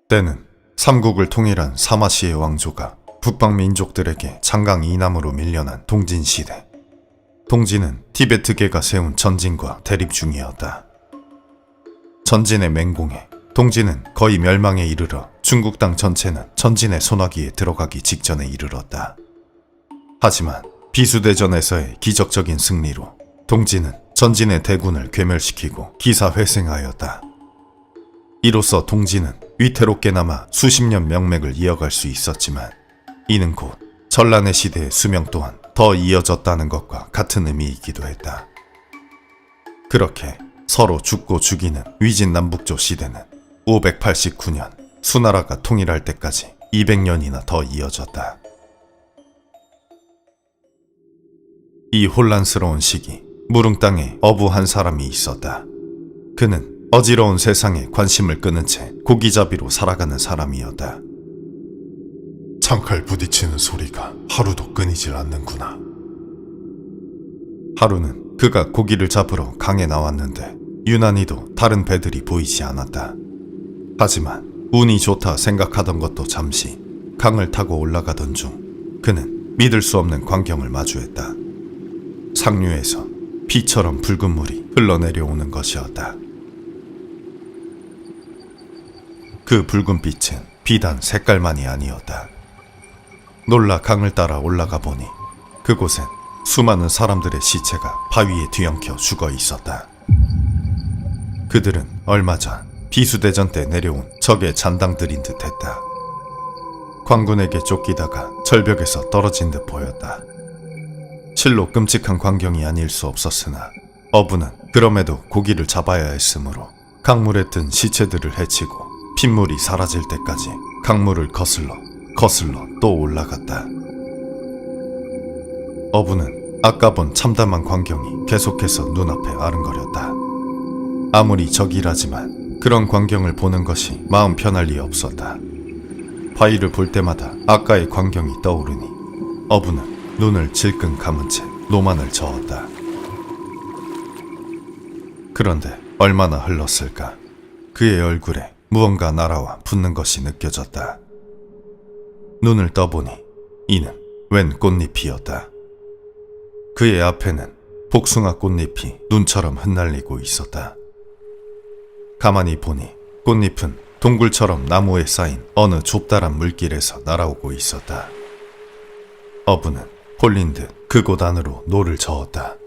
때는 삼국을 통일한 사마시의 왕조가 북방 민족들에게 장강 이남으로 밀려난 동진시대. 동진은 티베트계가 세운 전진과 대립 중이었다. 전진의 맹공에 동진은 거의 멸망에 이르러 중국 땅 전체는 전진의 손아귀에 들어가기 직전에 이르렀다. 하지만 비수대전에서의 기적적인 승리로 동진은 전진의 대군을 괴멸시키고 기사회생하였다. 이로써 동진은 위태롭게나마 수십 년 명맥을 이어갈 수 있었지만 이는 곧 전란의 시대의 수명 또한 더 이어졌다는 것과 같은 의미이기도 했다. 그렇게 서로 죽고 죽이는 위진남북조 시대는 589년 수나라가 통일할 때까지 200년이나 더 이어졌다. 이 혼란스러운 시기, 무릉 땅에 어부 한 사람이 있었다. 그는 어지러운 세상에 관심을 끄는 채 고기잡이로 살아가는 사람이었다. 창칼 부딪히는 소리가 하루도 끊이질 않는구나. 하루는 그가 고기를 잡으러 강에 나왔는데 유난히도 다른 배들이 보이지 않았다. 하지만 운이 좋다 생각하던 것도 잠시 강을 타고 올라가던 중 그는 믿을 수 없는 광경을 마주했다. 상류에서 피처럼 붉은 물이 흘러내려오는 것이었다. 그 붉은 빛은 비단 색깔만이 아니었다. 놀라 강을 따라 올라가 보니 그곳엔 수많은 사람들의 시체가 바위에 뒤엉켜 죽어 있었다. 그들은 얼마 전 비수대전 때 내려온 적의 잔당들인 듯했다. 광군에게 쫓기다가 절벽에서 떨어진 듯 보였다. 실로 끔찍한 광경이 아닐 수 없었으나 어부는 그럼에도 고기를 잡아야 했으므로 강물에 뜬 시체들을 헤치고 핏물이 사라질 때까지 강물을 거슬러 또 올라갔다. 어부는 아까 본 참담한 광경이 계속해서 눈앞에 아른거렸다. 아무리 적이라지만 그런 광경을 보는 것이 마음 편할 리 없었다. 바위를 볼 때마다 아까의 광경이 떠오르니 어부는 눈을 질끈 감은 채 노만을 저었다. 그런데 얼마나 흘렀을까? 그의 얼굴에 무언가 날아와 붙는 것이 느껴졌다. 눈을 떠보니 이는 웬 꽃잎이었다. 그의 앞에는 복숭아 꽃잎이 눈처럼 흩날리고 있었다. 가만히 보니 꽃잎은 동굴처럼 나무에 쌓인 어느 좁다란 물길에서 날아오고 있었다. 어부는 홀린 듯 그곳 안으로 노를 저었다.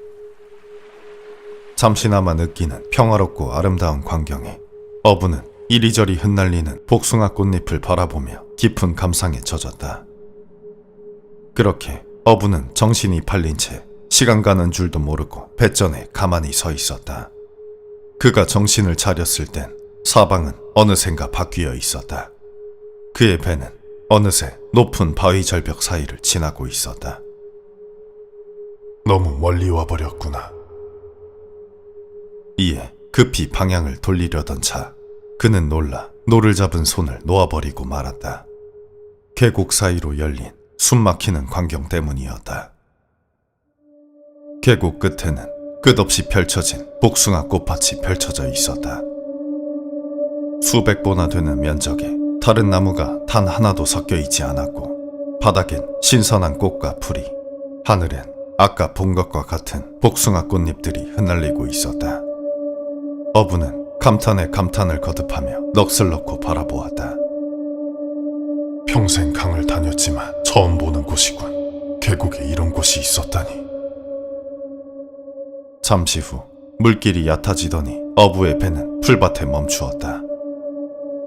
잠시나마 느끼는 평화롭고 아름다운 광경에 어부는 이리저리 흩날리는 복숭아 꽃잎을 바라보며 깊은 감상에 젖었다. 그렇게 어부는 정신이 팔린 채 시간 가는 줄도 모르고 뱃전에 가만히 서 있었다. 그가 정신을 차렸을 땐 사방은 어느샌가 바뀌어 있었다. 그의 배는 어느새 높은 바위 절벽 사이를 지나고 있었다. 너무 멀리 와버렸구나. 이에 급히 방향을 돌리려던 차 그는 놀라 노를 잡은 손을 놓아버리고 말았다. 계곡 사이로 열린 숨막히는 광경 때문이었다. 계곡 끝에는 끝없이 펼쳐진 복숭아 꽃밭이 펼쳐져 있었다. 수백 보나 되는 면적에 다른 나무가 단 하나도 섞여 있지 않았고 바닥엔 신선한 꽃과 풀이, 하늘엔 아까 본 것과 같은 복숭아 꽃잎들이 흩날리고 있었다. 어부는 감탄에 감탄을 거듭하며 넋을 놓고 바라보았다. 평생 강을 다녔지만 처음 보는 곳이군. 계곡에 이런 곳이 있었다니. 잠시 후 물길이 얕아지더니 어부의 배는 풀밭에 멈추었다.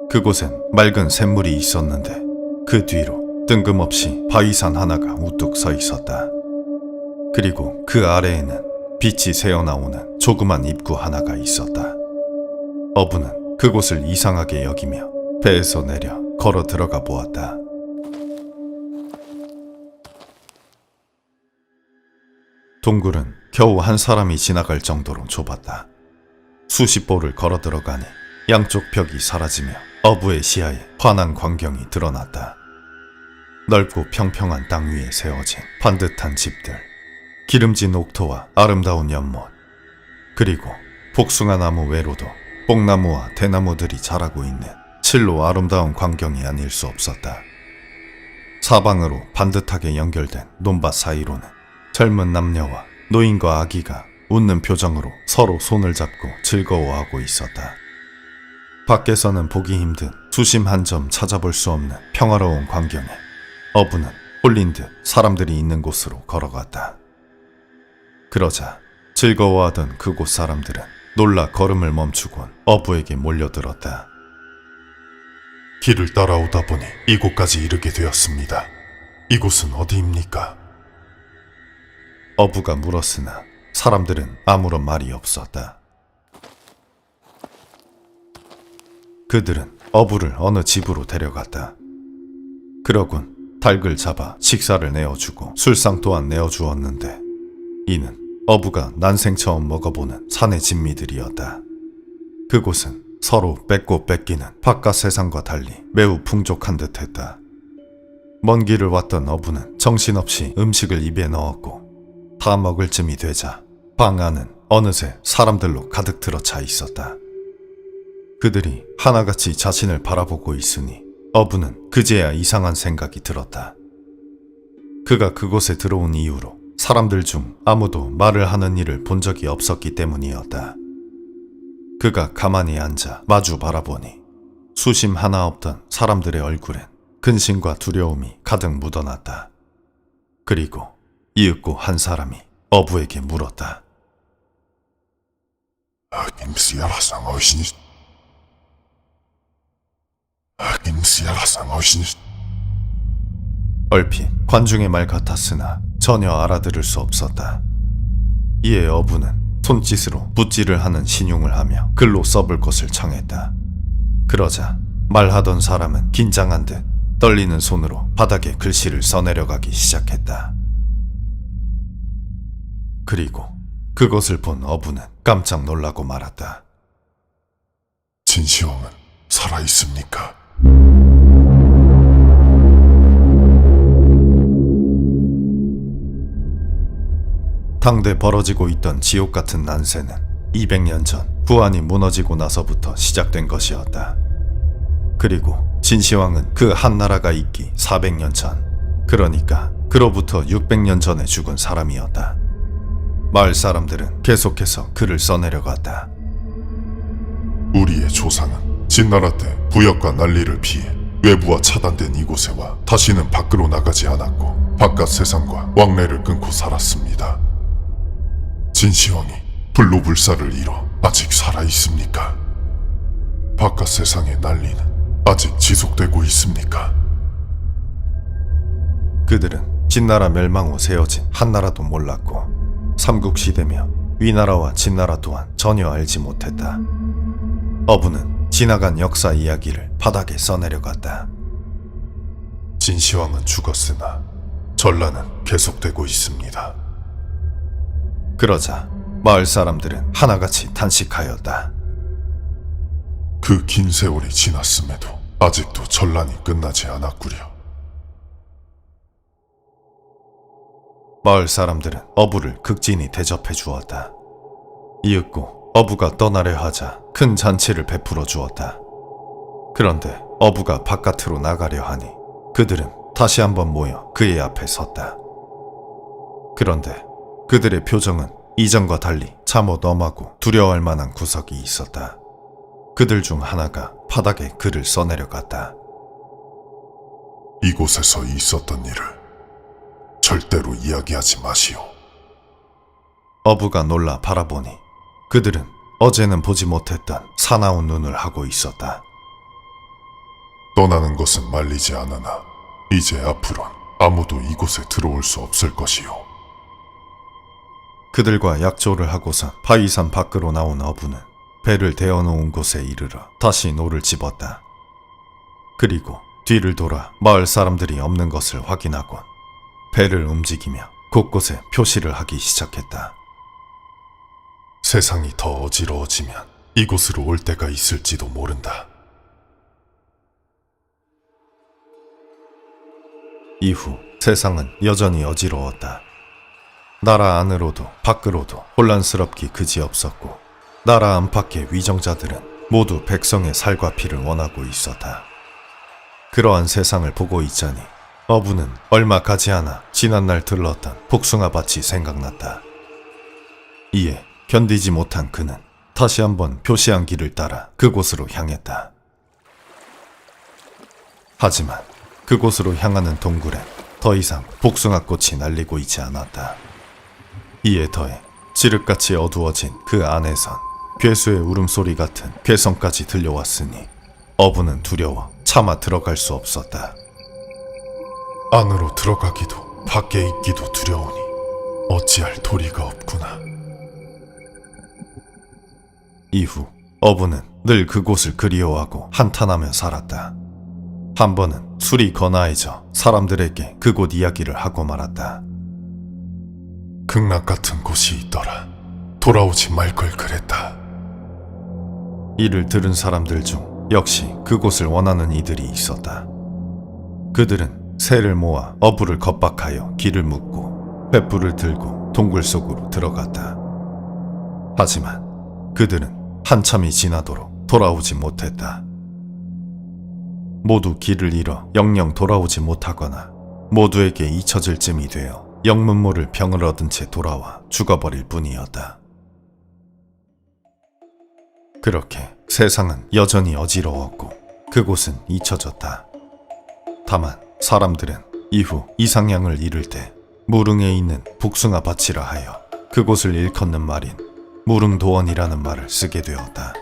그곳엔 맑은 샘물이 있었는데 그 뒤로 뜬금없이 바위산 하나가 우뚝 서 있었다. 그리고 그 아래에는 빛이 새어나오는 조그만 입구 하나가 있었다. 어부는 그곳을 이상하게 여기며 배에서 내려 걸어 들어가 보았다. 동굴은 겨우 한 사람이 지나갈 정도로 좁았다. 수십 보를 걸어 들어가니 양쪽 벽이 사라지며 어부의 시야에 환한 광경이 드러났다. 넓고 평평한 땅 위에 세워진 반듯한 집들, 기름진 옥토와 아름다운 연못, 그리고 복숭아 나무 외로도 뽕나무와 대나무들이 자라고 있는 실로 아름다운 광경이 아닐 수 없었다. 사방으로 반듯하게 연결된 논밭 사이로는 젊은 남녀와 노인과 아기가 웃는 표정으로 서로 손을 잡고 즐거워하고 있었다. 밖에서는 보기 힘든 수심 한 점 찾아볼 수 없는 평화로운 광경에 어부는 홀린 듯 사람들이 있는 곳으로 걸어갔다. 그러자 즐거워하던 그곳 사람들은 놀라 걸음을 멈추곤 어부에게 몰려들었다. 길을 따라오다 보니 이곳까지 이르게 되었습니다. 이곳은 어디입니까? 어부가 물었으나 사람들은 아무런 말이 없었다. 그들은 어부를 어느 집으로 데려갔다. 그러곤 닭을 잡아 식사를 내어주고 술상 또한 내어주었는데 이는 어부가 난생 처음 먹어보는 산의 진미들이었다. 그곳은 서로 뺏고 뺏기는 바깥 세상과 달리 매우 풍족한 듯했다. 먼 길을 왔던 어부는 정신없이 음식을 입에 넣었고 다 먹을 쯤이 되자 방 안은 어느새 사람들로 가득 들어 차 있었다. 그들이 하나같이 자신을 바라보고 있으니 어부는 그제야 이상한 생각이 들었다. 그가 그곳에 들어온 이후로 사람들 중 아무도 말을 하는 이를 본 적이 없었기 때문이었다. 그가 가만히 앉아 마주 바라보니 수심 하나 없던 사람들의 얼굴엔 근심과 두려움이 가득 묻어났다. 그리고 이윽고 한 사람이 어부에게 물었다. 얼핏 관중의 말 같았으나 전혀 알아들을 수 없었다. 이에 어부는 손짓으로 붓질을 하는 신용을 하며 글로 써볼 것을 청했다. 그러자 말하던 사람은 긴장한 듯 떨리는 손으로 바닥에 글씨를 써내려가기 시작했다. 그리고 그것을 본 어부는 깜짝 놀라고 말았다. 진시황은 살아있습니까? 당대 벌어지고 있던 지옥 같은 난세는 200년 전 부안이 무너지고 나서부터 시작된 것이었다. 그리고 진시황은 그 한 나라가 있기 400년 전, 그러니까 그로부터 600년 전에 죽은 사람이었다. 마을 사람들은 계속해서 글을 써내려갔다. 우리의 조상은 진나라 때 부역과 난리를 피해 외부와 차단된 이곳에 와 다시는 밖으로 나가지 않았고 바깥 세상과 왕래를 끊고 살았습니다. 진시황이 불로불사를 이뤄 아직 살아있습니까? 바깥 세상의 난리는 아직 지속되고 있습니까? 그들은 진나라 멸망 후 세워진 한나라도 몰랐고 삼국시대며 위나라와 진나라 또한 전혀 알지 못했다. 어부는 지나간 역사 이야기를 바닥에 써내려갔다. 진시황은 죽었으나 전란은 계속되고 있습니다. 그러자 마을 사람들은 하나같이 탄식하였다. 그 긴 세월이 지났음에도 아직도 전란이 끝나지 않았구려. 마을 사람들은 어부를 극진히 대접해 주었다. 이윽고 어부가 떠나려 하자 큰 잔치를 베풀어 주었다. 그런데 어부가 바깥으로 나가려 하니 그들은 다시 한번 모여 그의 앞에 섰다. 그런데 그들의 표정은 이전과 달리 잠옷 엄하고 두려워할 만한 구석이 있었다. 그들 중 하나가 바닥에 글을 써내려갔다. 이곳에서 있었던 일을 절대로 이야기하지 마시오. 어부가 놀라 바라보니 그들은 어제는 보지 못했던 사나운 눈을 하고 있었다. 떠나는 것은 말리지 않으나 이제 앞으론 아무도 이곳에 들어올 수 없을 것이오. 그들과 약조를 하고선 바위산 밖으로 나온 어부는 배를 대어놓은 곳에 이르러 다시 노를 집었다. 그리고 뒤를 돌아 마을 사람들이 없는 것을 확인하곤 배를 움직이며 곳곳에 표시를 하기 시작했다. 세상이 더 어지러워지면 이곳으로 올 때가 있을지도 모른다. 이후 세상은 여전히 어지러웠다. 나라 안으로도 밖으로도 혼란스럽기 그지없었고 나라 안팎의 위정자들은 모두 백성의 살과 피를 원하고 있었다. 그러한 세상을 보고 있자니 어부는 얼마 가지 않아 지난날 들렀던 복숭아밭이 생각났다. 이에 견디지 못한 그는 다시 한번 표시한 길을 따라 그곳으로 향했다. 하지만 그곳으로 향하는 동굴엔 더 이상 복숭아꽃이 날리고 있지 않았다. 이에 더해 지륵같이 어두워진 그 안에선 괴수의 울음소리 같은 괴성까지 들려왔으니 어부는 두려워 차마 들어갈 수 없었다. 안으로 들어가기도 밖에 있기도 두려우니 어찌할 도리가 없구나. 이후 어부는 늘 그곳을 그리워하고 한탄하며 살았다. 한 번은 술이 거나해져 사람들에게 그곳 이야기를 하고 말았다. 극락 같은 곳이 있더라. 돌아오지 말 걸 그랬다. 이를 들은 사람들 중 역시 그곳을 원하는 이들이 있었다. 그들은 새를 모아 어부를 겁박하여 길을 묻고 횃불을 들고 동굴 속으로 들어갔다. 하지만 그들은 한참이 지나도록 돌아오지 못했다. 모두 길을 잃어 영영 돌아오지 못하거나 모두에게 잊혀질 쯤이 되어 영문모를 병을 얻은 채 돌아와 죽어버릴 뿐이었다. 그렇게 세상은 여전히 어지러웠고 그곳은 잊혀졌다. 다만 사람들은 이후 이상향을 잃을 때 무릉에 있는 복숭아 밭이라 하여 그곳을 일컫는 말인 무릉도원이라는 말을 쓰게 되었다.